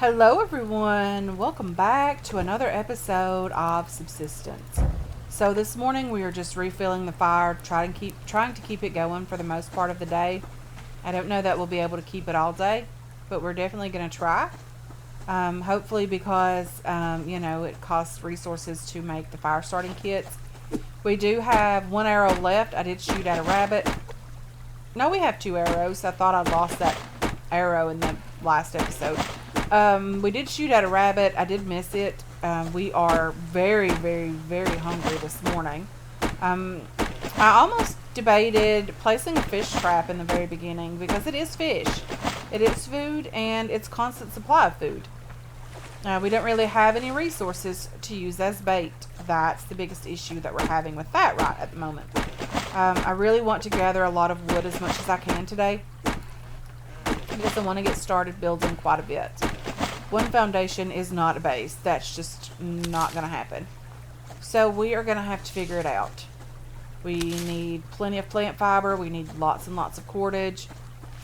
Hello everyone, welcome back to another episode of Subsistence. So this morning we are just refilling the fire, trying to keep it going for the most part of the day. I don't know that we'll be able to keep it all day, but we're definitely going to try. Hopefully because it costs resources to make the fire starting kits. We do have one arrow left. I did shoot at a rabbit. No, we have two arrows. I thought I lost that arrow in the last episode. We did shoot at a rabbit. I did miss it. We are very, very, very hungry this morning. I almost debated placing a fish trap in the very beginning because it is fish. It is food and it's constant supply of food. We don't really have any resources to use as bait. That's the biggest issue that we're having with that right at the moment. I really want to gather a lot of wood as much as I can today because I want to get started building quite a bit. One foundation is not a base. That's just not going to happen. So we are going to have to figure it out. We need plenty of plant fiber. We need lots and lots of cordage.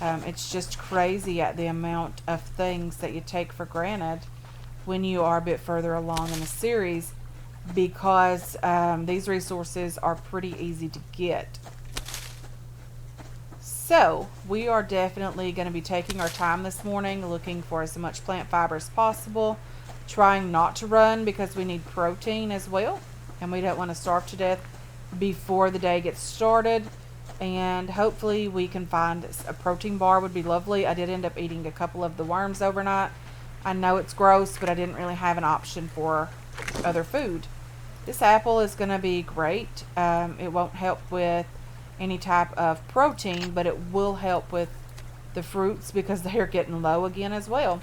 It's just crazy at the amount of things that you take for granted when you are a bit further along in the series because these resources are pretty easy to get. So we are definitely going to be taking our time this morning, looking for as much plant fiber as possible, trying not to run because we need protein as well, and we don't want to starve to death before the day gets started. And hopefully we can find a protein bar would be lovely. I did end up eating a couple of the worms overnight. I know it's gross, but I didn't really have an option for other food. This apple is going to be great. It won't help with any type of protein, but it will help with the fruits because they're getting low again as well.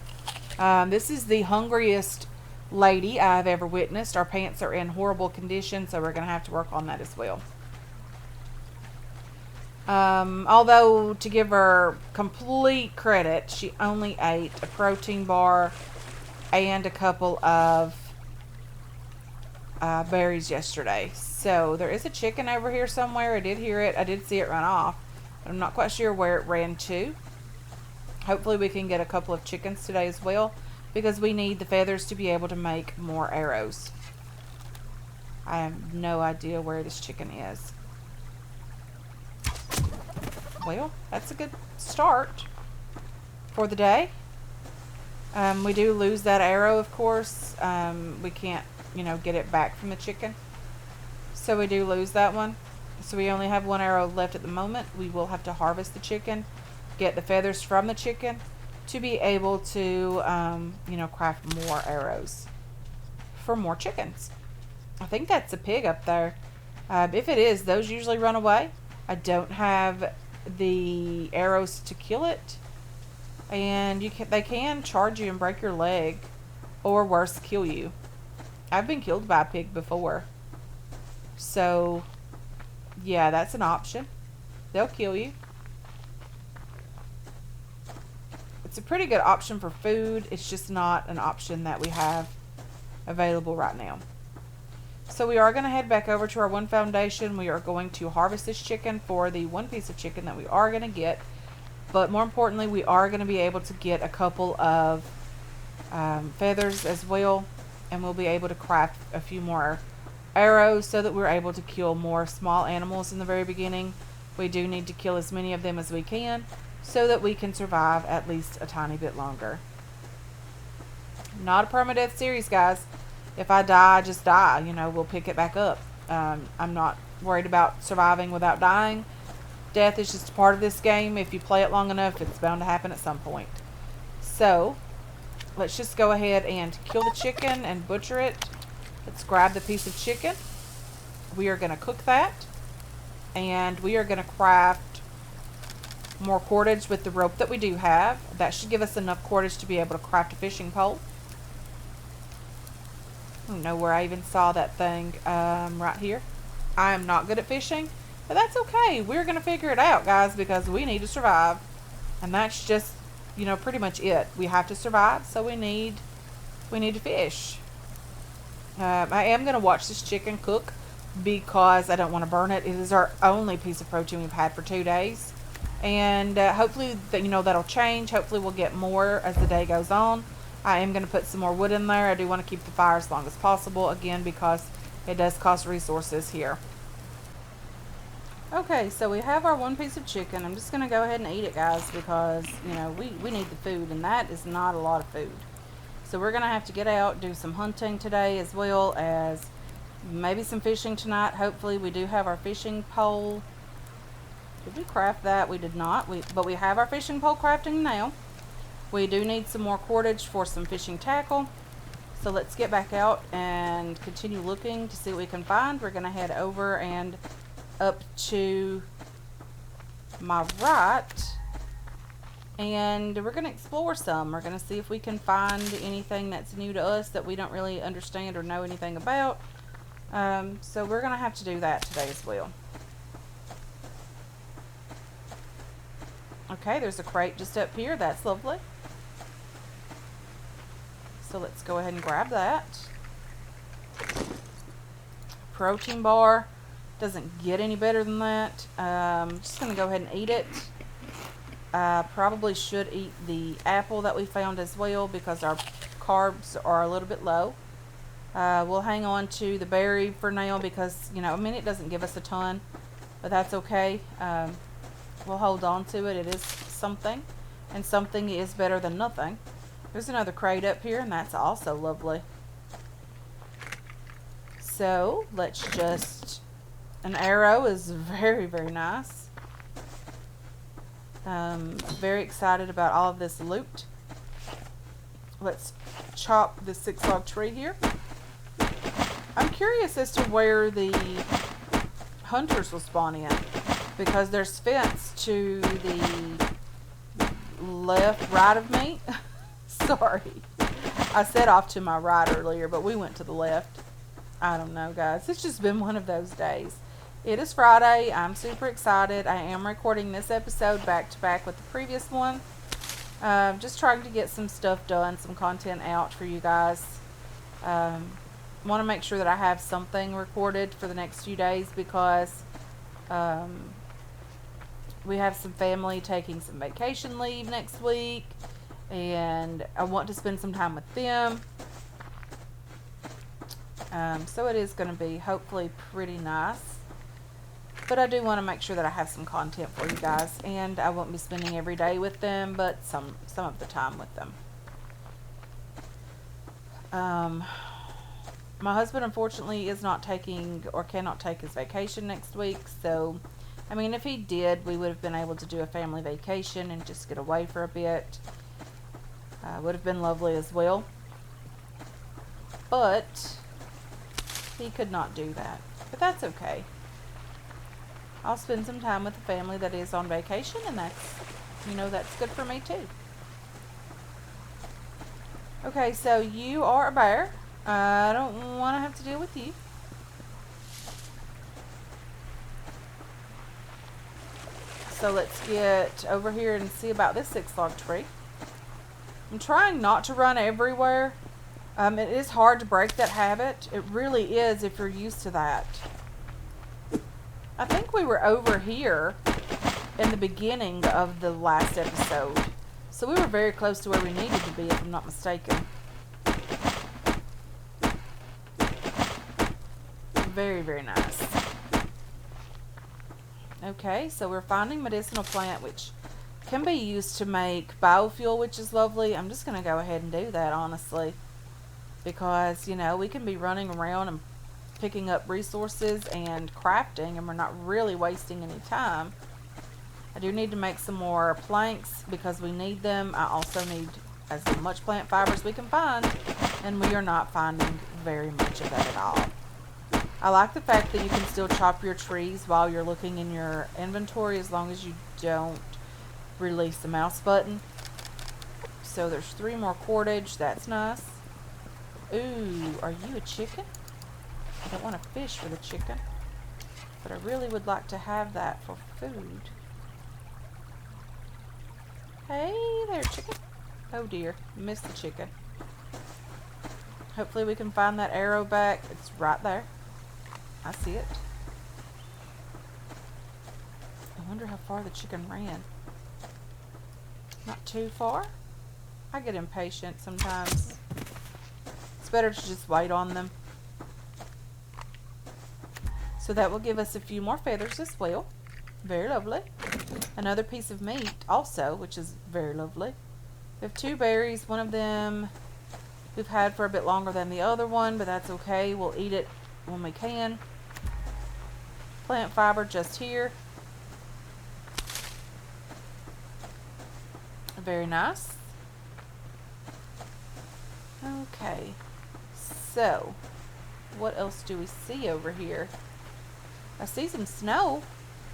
This is the hungriest lady I've ever witnessed. Our pants are in horrible condition, so we're going to have to work on that as well. Although, to give her complete credit, she only ate a protein bar and a couple of berries yesterday. So there is a chicken over here somewhere. I did hear it. I did see it run off. But I'm not quite sure where it ran to. Hopefully we can get a couple of chickens today as well, because we need the feathers to be able to make more arrows. I have no idea where this chicken is. Well, that's a good start for the day. We do lose that arrow, of course. We can't, get it back from the chicken. So we do lose that one. So we only have one arrow left at the moment. We will have to harvest the chicken, get the feathers from the chicken to be able to, craft more arrows for more chickens. I think that's a pig up there. If it is, those usually run away. I don't have the arrows to kill it. And they can charge you and break your leg, or worse, kill you. I've been killed by a pig before. So, yeah, that's an option. They'll kill you. It's a pretty good option for food. It's just not an option that we have available right now. So we are going to head back over to our one foundation. We are going to harvest this chicken for the one piece of chicken that we are going to get. But more importantly, we are going to be able to get a couple of feathers as well. And we'll be able to craft a few more arrows so that we're able to kill more small animals in the very beginning. We do need to kill as many of them as we can so that we can survive at least a tiny bit longer. Not a permadeath series, guys. If I die, I just die. We'll pick it back up. I'm not worried about surviving without dying. Death is just a part of this game. If you play it long enough, it's bound to happen at some point. So, let's just go ahead and kill the chicken and butcher it. Let's grab the piece of chicken. We are going to cook that. And we are going to craft more cordage with the rope that we do have. That should give us enough cordage to be able to craft a fishing pole. I don't know where I even saw that thing. Right here. I am not good at fishing, but that's okay. We're going to figure it out, guys, because we need to survive. And that's just, pretty much it. We have to survive, so we need to fish. I am going to watch this chicken cook because I don't want to burn it. It is our only piece of protein we've had for 2 days. And hopefully, that'll change. Hopefully we'll get more as the day goes on. I am going to put some more wood in there. I do want to keep the fire as long as possible, again, because it does cost resources here. Okay, so we have our one piece of chicken. I'm just going to go ahead and eat it, guys, because, you know, we need the food, and that is not a lot of food. So we're going to have to get out, do some hunting today, as well as maybe some fishing tonight. Hopefully we do have our fishing pole. Did we craft that? We did not. But we have our fishing pole crafting now. We do need some more cordage for some fishing tackle. So let's get back out and continue looking to see what we can find. We're going to head over and up to my right, and we're going to explore some. We're going to see if we can find anything that's new to us that we don't really understand or know anything about. So we're going to have to do that today as well. Okay, there's a crate just up here. That's lovely. So let's go ahead and grab that. Protein bar. Doesn't get any better than that. I'm just going to go ahead and eat it. I probably should eat the apple that we found as well, because our carbs are a little bit low. We'll hang on to the berry for now because, you know, I mean, it doesn't give us a ton, but that's okay. We'll hold on to it. It is something, and something is better than nothing. There's another crate up here, and that's also lovely. So let's just... An arrow is very, very nice. Very excited about all of this loot. Let's chop the 6 log tree here. I'm curious as to where the hunters will spawn in, because there's fence to the right of me. Sorry. I said off to my right earlier, but we went to the left. I don't know, guys. It's just been one of those days. It is Friday. I'm super excited. I am recording this episode back to back with the previous one. Just trying to get some stuff done, some content out for you guys. Want to make sure that I have something recorded for the next few days, because we have some family taking some vacation leave next week, and I want to spend some time with them. So it is going to be hopefully pretty nice. But I do want to make sure that I have some content for you guys, and I won't be spending every day with them, but some of the time with them. My husband, unfortunately, is not taking or cannot take his vacation next week. So, I mean, if he did, we would have been able to do a family vacation and just get away for a bit. Would have been lovely as well. But he could not do that. But that's okay. I'll spend some time with the family that is on vacation, and that's, you know, that's good for me too. Okay, so you are a bear. I don't want to have to deal with you. So let's get over here and see about this 6 log tree. I'm trying not to run everywhere. It is hard to break that habit. It really is if you're used to that. I think we were over here in the beginning of the last episode. So we were very close to where we needed to be, if I'm not mistaken. Very, very nice. Okay, so we're finding medicinal plant, which can be used to make biofuel, which is lovely. I'm just going to go ahead and do that, honestly. Because, you know, we can be running around and picking up resources and crafting, and we're not really wasting any time. I do need to make some more planks because we need them. I also need as much plant fiber as we can find, and we are not finding very much of that at all. I like the fact that you can still chop your trees while you're looking in your inventory, as long as you don't release the mouse button. So there's 3 more cordage. That's nice. Ooh, are you a chicken? I don't want to fish for the chicken, but I really would like to have that for food. Hey there, chicken. Oh dear, missed the chicken. Hopefully we can find that arrow back. It's right there. I see it. I wonder how far the chicken ran. Not too far. I get impatient sometimes. It's better to just wait on them. So that will give us a few more feathers as well. Very lovely. Another piece of meat also, which is very lovely. We have 2 berries. One of them we've had for a bit longer than the other one, but that's okay. We'll eat it when we can. Plant fiber just here. Very nice. Okay. So, what else do we see over here? I see some snow.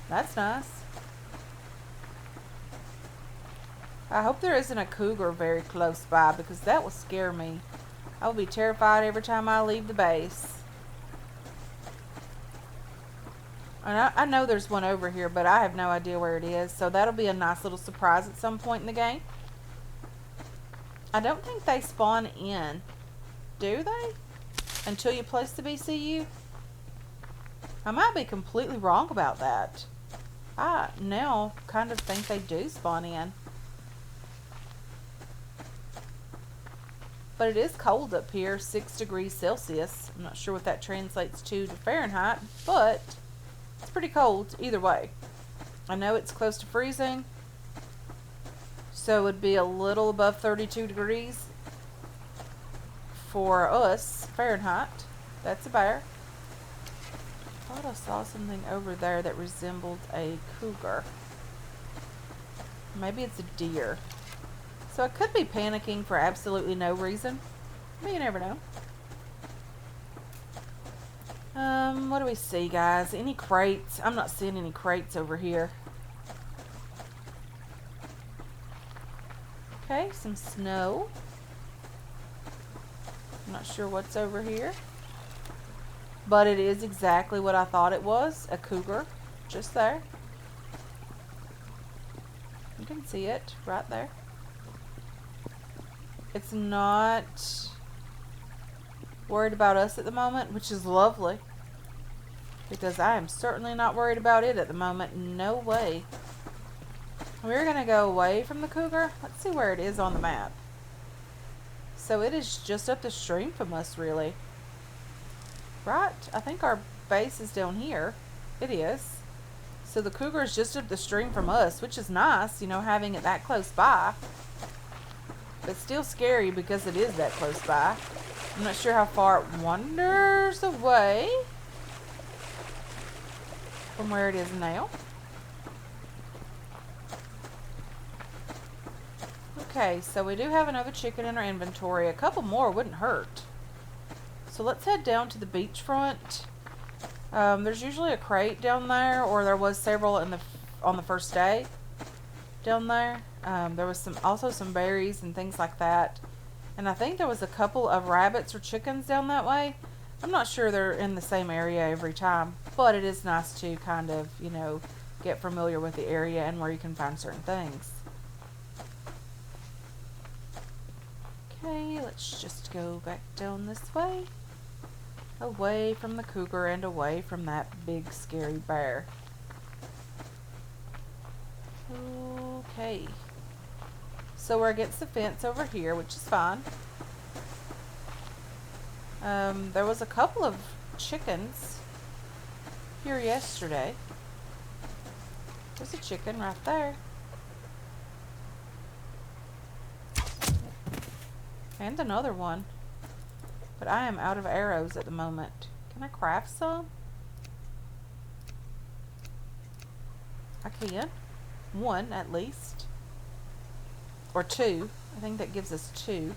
That's nice. I hope there isn't a cougar very close by, because that will scare me. I will be terrified every time I leave the base. And I know there's one over here, but I have no idea where it is. So that'll be a nice little surprise at some point in the game. I don't think they spawn in. Do they? Until you place the BCU? I might be completely wrong about that. I now kind of think they do spawn in. But it is cold up here, 6 degrees Celsius. I'm not sure what that translates to Fahrenheit, but it's pretty cold either way. I know it's close to freezing, so it would be a little above 32 degrees for us, Fahrenheit. That's a bear. I thought I saw something over there that resembled a cougar. Maybe it's a deer. So I could be panicking for absolutely no reason. But you never know. What do we see, guys? Any crates? I'm not seeing any crates over here. Okay, some snow. I'm not sure what's over here. But it is exactly what I thought it was. A cougar. Just there. You can see it right there. It's not worried about us at the moment, which is lovely. Because I am certainly not worried about it at the moment. No way. We're going to go away from the cougar. Let's see where it is on the map. So it is just up the stream from us, really. Right? I think our base is down here. It is. So the cougar is just up the stream from us, which is nice, you know, having it that close by. But still scary because it is that close by. I'm not sure how far it wanders away from where it is now. Okay, so we do have another chicken in our inventory. A couple more wouldn't hurt. So let's head down to the beachfront. There's usually a crate down there, or there was several on the first day down there. There was also some berries and things like that. And I think there was a couple of rabbits or chickens down that way. I'm not sure they're in the same area every time, but it is nice to kind of, you know, get familiar with the area and where you can find certain things. Okay, let's just go back down this way. Away from the cougar and away from that big scary bear. Okay. So we're against the fence over here, which is fine. There was a couple of chickens here yesterday. There's a chicken right there. And another one. But I am out of arrows at the moment. Can I craft some? I can. One at least. Or 2. I think that gives us 2.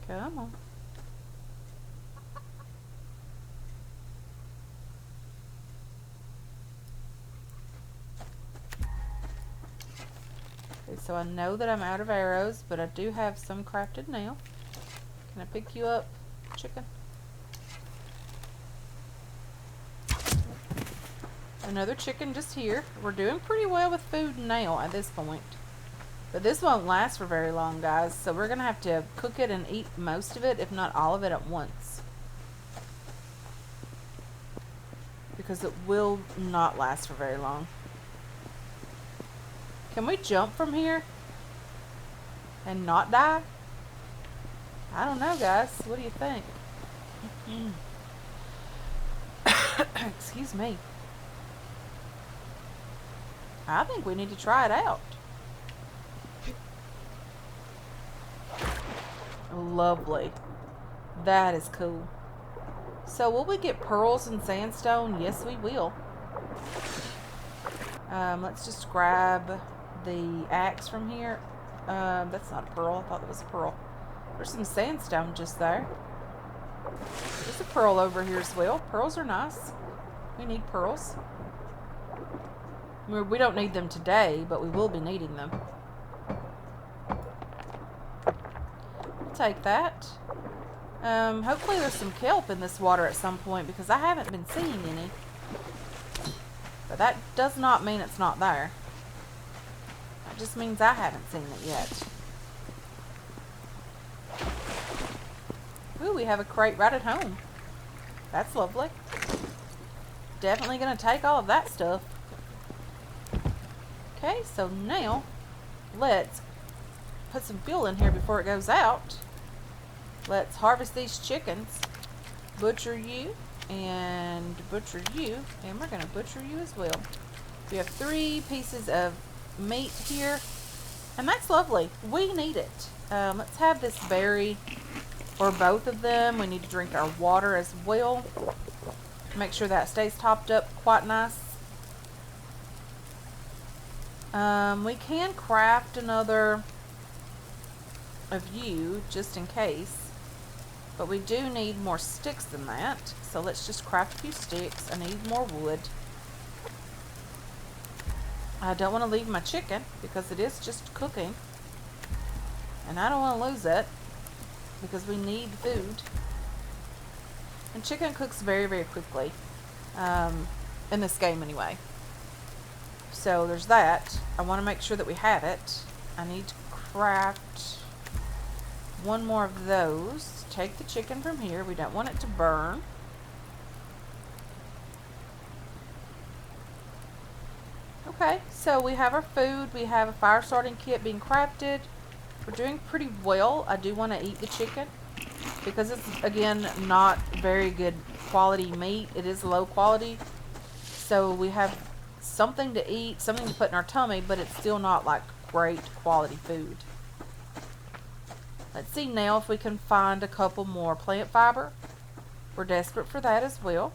Come on. Okay, so I know that I'm out of arrows, but I do have some crafted now. Can I pick you up, chicken? Another chicken just here. We're doing pretty well with food now at this point. But this won't last for very long, guys. So we're going to have to cook it and eat most of it, if not all of it at once. Because it will not last for very long. Can we jump from here and not die? I don't know, guys. What do you think? Excuse me. I think we need to try it out. Lovely. That is cool. So will we get pearls and sandstone? Yes, we will. Let's just grab the axe from here. That's not a pearl. I thought it was a pearl. There's some sandstone just there. There's a pearl over here as well. Pearls are nice. We need pearls. We don't need them today, but we will be needing them. We'll take that. Hopefully there's some kelp in this water at some point because I haven't been seeing any. But that does not mean it's not there. That just means I haven't seen it yet. Ooh, we have a crate right at home. That's lovely. Definitely going to take all of that stuff. Okay, so now let's put some fuel in here before it goes out. Let's harvest these chickens. Butcher you and butcher you, and we're going to butcher you as well. We have 3 pieces of meat here, and that's lovely. We need it. Let's have this berry or both of them. We need to drink our water as well. Make sure that stays topped up quite nice. We can craft another of you just in case. But we do need more sticks than that. So let's just craft a few sticks. I need more wood. I don't want to leave my chicken because it is just cooking. And I don't want to lose it because we need food. And chicken cooks very, very quickly. In this game anyway. So there's that. I want to make sure that we have it. I need to craft one more of those. Take the chicken from here. We don't want it to burn. Okay, so we have our food. We have a fire starting kit being crafted. We're doing pretty well. I do want to eat the chicken because it's, again, not very good quality meat. It is low quality. So we have something to eat, something to put in our tummy, but it's still not like great quality food. Let's see now if we can find a couple more plant fiber. We're desperate for that as well.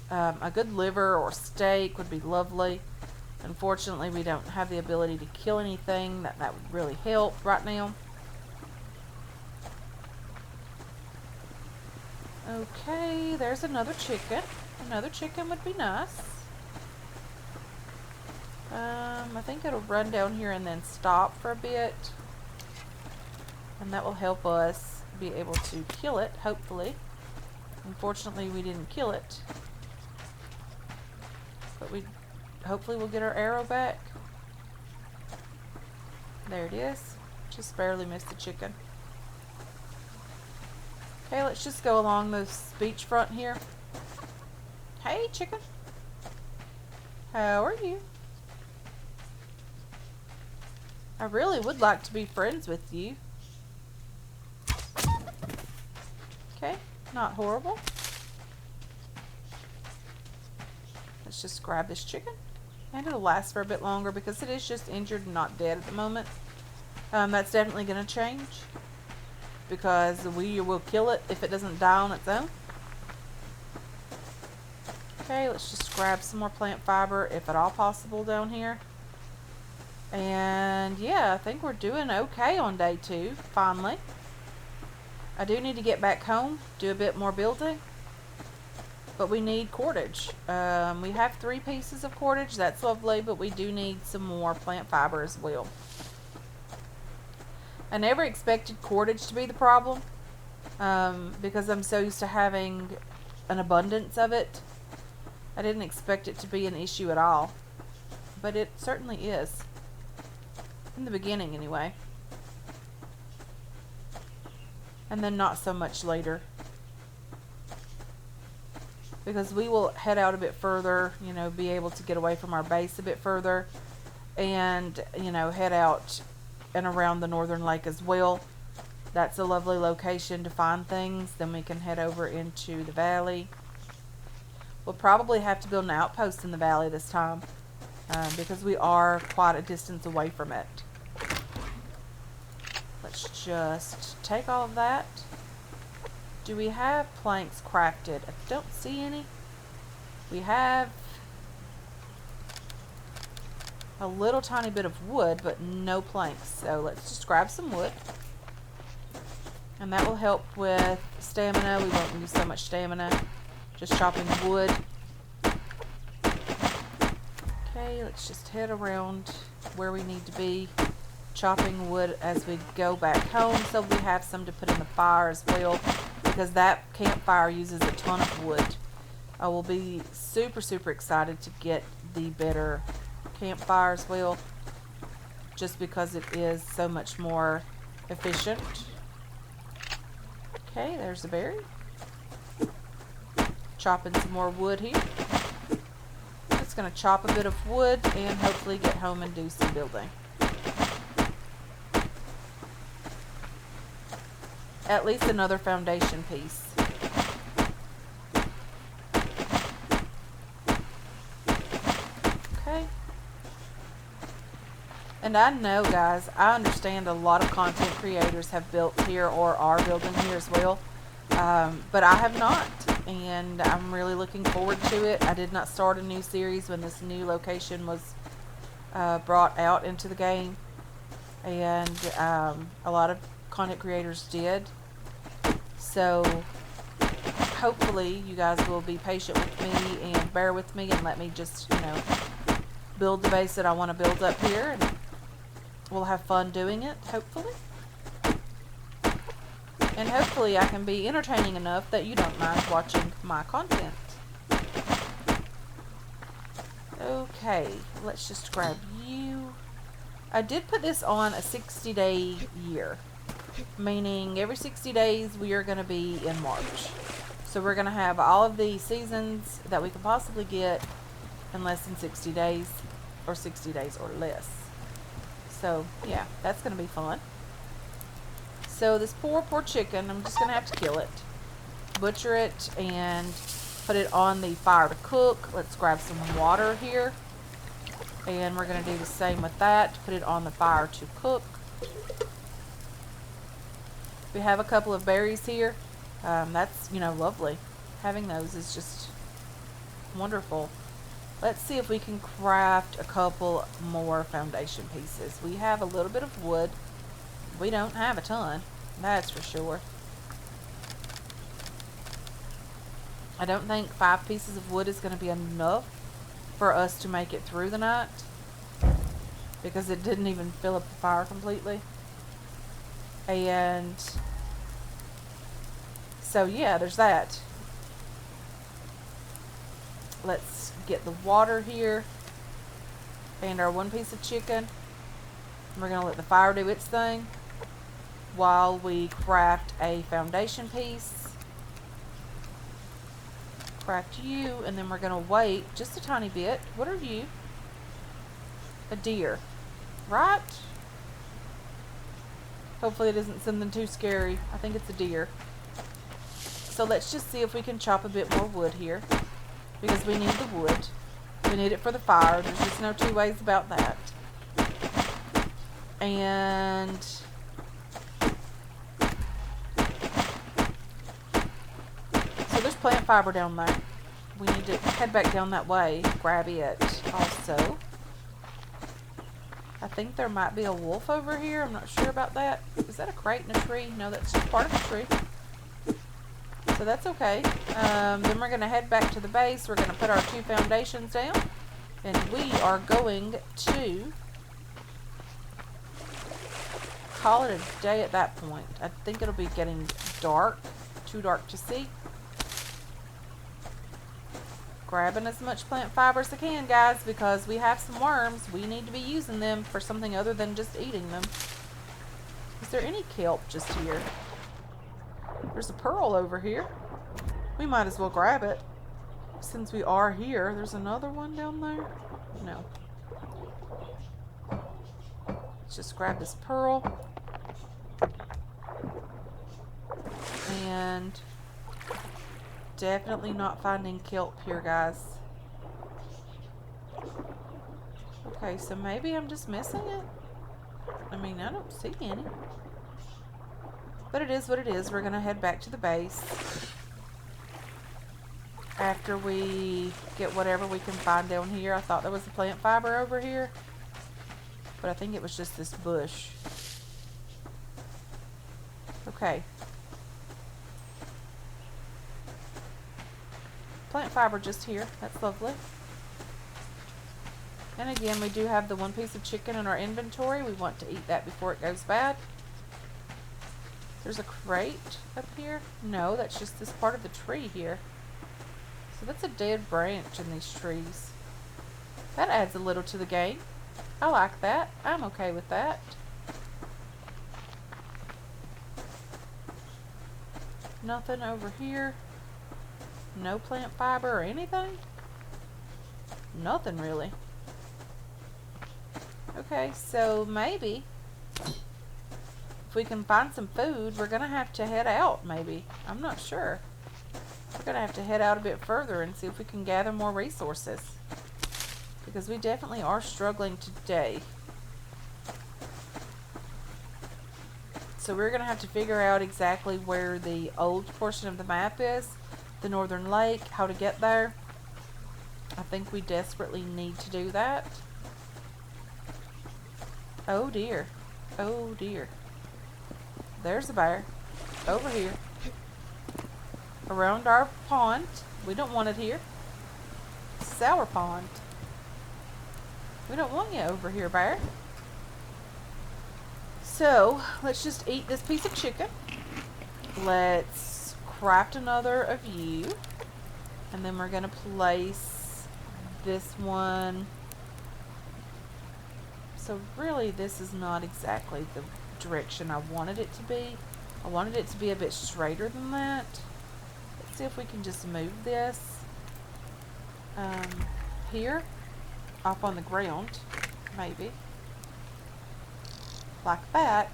A good liver or steak would be lovely. Unfortunately, we don't have the ability to kill anything. That would really help right now. Okay, there's another chicken. Another chicken would be nice. I think it'll run down here and then stop for a bit. And that will help us be able to kill it, hopefully. Unfortunately, we didn't kill it. But we hopefully we'll get our arrow back. There it is. Just barely missed the chicken. Okay, let's just go along this beachfront here. Hey, chicken. How are you? I really would like to be friends with you. Okay, not horrible. Let's just grab this chicken. And it'll last for a bit longer because it is just injured and not dead at the moment. That's definitely going to change because we will kill it if it doesn't die on its own. Okay, let's just grab some more plant fiber if at all possible down here. And yeah, I think we're doing okay on day 2, finally. I do need to get back home, do a bit more building. But we need cordage. We have 3 pieces of cordage, that's lovely, but we do need some more plant fiber as well. I never expected cordage to be the problem because I'm so used to having an abundance of it. I didn't expect it to be an issue at all, but it certainly is. In the beginning, anyway. And then not so much later. Because we will head out a bit further, you know, be able to get away from our base a bit further. and, you know, head out and around the northern lake as well. That's a lovely location to find things. Then we can head over into the valley. We'll probably have to build an outpost in the valley this time, because we are quite a distance away from it. Let's just take all of that. Do we have planks crafted? I don't see any. We have a little tiny bit of wood, but no planks. So let's just grab some wood. And that will help with stamina. We won't use so much stamina. Just chopping wood. Okay, let's just head around where we need to be. Chopping wood as we go back home, so we have some to put in the fire as well, because that campfire uses a ton of wood. I will be super excited to get the better campfire as well, just because it is so much more efficient. Okay, there's a berry. Chopping some more wood here. Just going to chop a bit of wood and hopefully get home and do some building. At least another foundation piece. Okay. And I know, guys, I understand a lot of content creators have built here or are building here as well. But I have not. And I'm really looking forward to it. I did not start a new series when this new location was brought out into the game. And a lot of content creators did. So hopefully you guys will be patient with me and bear with me and let me just, you know, build the base that I want to build up here, and we'll have fun doing it, hopefully. And hopefully I can be entertaining enough that you don't mind watching my content. Okay, let's just grab you. I did put this on a 60-day year, meaning every 60 days we are going to be in March. So we're going to have all of the seasons that we can possibly get in less than 60 days, or 60 days or less. So yeah, that's going to be fun. So this poor chicken, I'm just going to have to kill it, butcher it, and put it on the fire to cook. Let's grab some water here, and we're going to do the same with that. Put it on the fire to cook. We have a couple of berries here. That's, you know, lovely. Having those is just wonderful. Let's see if we can craft a couple more foundation pieces. We have a little bit of wood. We don't have a ton, that's for sure. I don't think 5 pieces of wood is going to be enough for us to make it through the night, because it didn't even fill up the fire completely. And so yeah, there's that. Let's get the water here and our 1 piece of chicken. We're going to let the fire do its thing while we craft a foundation piece. Craft you, and then we're going to wait just a tiny bit. What are you? A deer, right? Hopefully it isn't something too scary. I think it's a deer. So let's just see if we can chop a bit more wood here, because we need the wood. We need it for the fire. There's just no two ways about that. And so there's plant fiber down there. We need to head back down that way, grab it also. I think there might be a wolf over here. I'm not sure about that. Is that a crate in a tree? No, that's just part of a tree. So that's okay. Then we're going to head back to the base. We're going to put our 2 foundations down. And we are going to call it a day at that point. I think it'll be getting dark. Too dark to see. Grabbing as much plant fiber as I can, guys, because we have some worms. We need to be using them for something other than just eating them. Is there any kelp just here? There's a pearl over here. We might as well grab it since we are here. There's another one down there. No. Let's just grab this pearl. And definitely not finding kelp here, guys. Okay, so maybe I'm just missing it. I mean, I don't see any. But it is what it is. We're going to head back to the base after we get whatever we can find down here. I thought there was a plant fiber over here, but I think it was just this bush. Okay. Plant fiber just here. That's lovely. And again, we do have the one piece of chicken in our inventory. We want to eat that before it goes bad. There's a crate up here. No, that's just this part of the tree here. So that's a dead branch in these trees. That adds a little to the game. I like that. I'm okay with that. Nothing over here. No plant fiber or anything. Nothing really. Okay, so maybe if we can find some food, we're gonna have to head out maybe. I'm not sure. We're gonna have to head out a bit further and see if we can gather more resources, because we definitely are struggling today. So we're gonna have to figure out exactly where the old portion of the map is, the northern lake, how to get there. I think we desperately need to do that. Oh dear. Oh dear. There's a bear. Over here. Around our pond. We don't want it here. This is our pond. We don't want you over here, bear. So, let's just eat this piece of chicken. Let's craft another of you. And then we're going to place this one. So really, this is not exactly the direction I wanted it to be. I wanted it to be a bit straighter than that. Let's see if we can just move this here, up on the ground, maybe. Like that.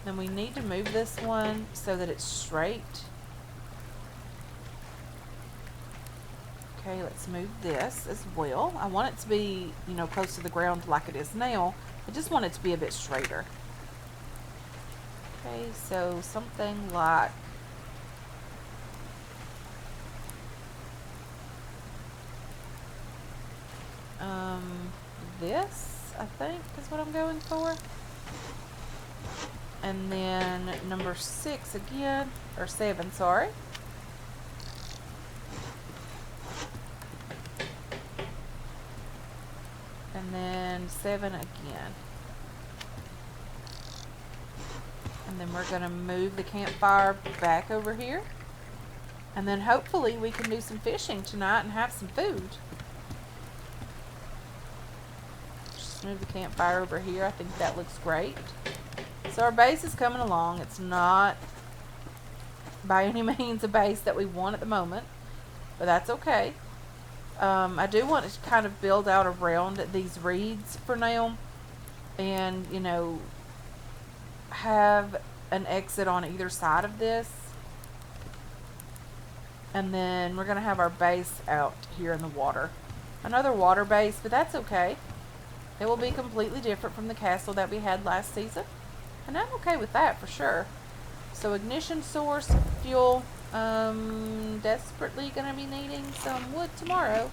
Then we need to move this one so that it's straight. Okay, let's move this as well. I want it to be, you know, close to the ground like it is now. I just want it to be a bit straighter. Okay, so something like this, I think, is what I'm going for. And then number 6 again, or 7, sorry. And then 7 again. And then we're going to move the campfire back over here. And then hopefully we can do some fishing tonight and have some food. Just move the campfire over here. I think that looks great. So our base is coming along. It's not by any means a base that we want at the moment, but that's okay. I do want to kind of build out around these reeds for now, and, you know, have an exit on either side of this. And then we're going to have our base out here in the water. Another water base, but that's okay. It will be completely different from the castle that we had last season. And I'm okay with that for sure. So ignition source, fuel. Desperately going to be needing some wood tomorrow.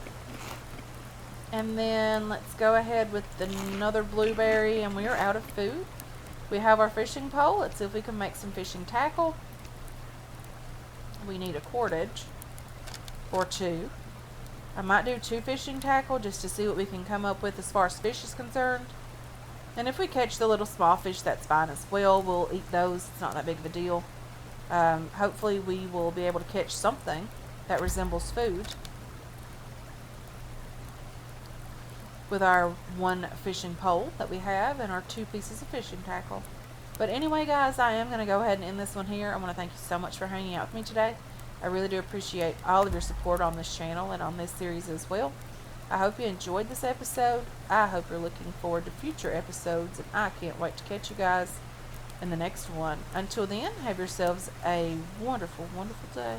And then let's go ahead with another blueberry, and we are out of food. We have our fishing pole. Let's see if we can make some fishing tackle. We need a cordage or 2. I might do 2 fishing tackle just to see what we can come up with as far as fish is concerned. And if we catch the little small fish, that's fine as well. We'll eat those. It's not that big of a deal. Hopefully we will be able to catch something that resembles food with our 1 fishing pole that we have and our 2 pieces of fishing tackle. But anyway, guys, I am going to go ahead and end this one here. I want to thank you so much for hanging out with me today. I really do appreciate all of your support on this channel and on this series as well. I hope you enjoyed this episode. I hope you're looking forward to future episodes, and I can't wait to catch you guys in the next one. Until then, have yourselves a wonderful, wonderful day.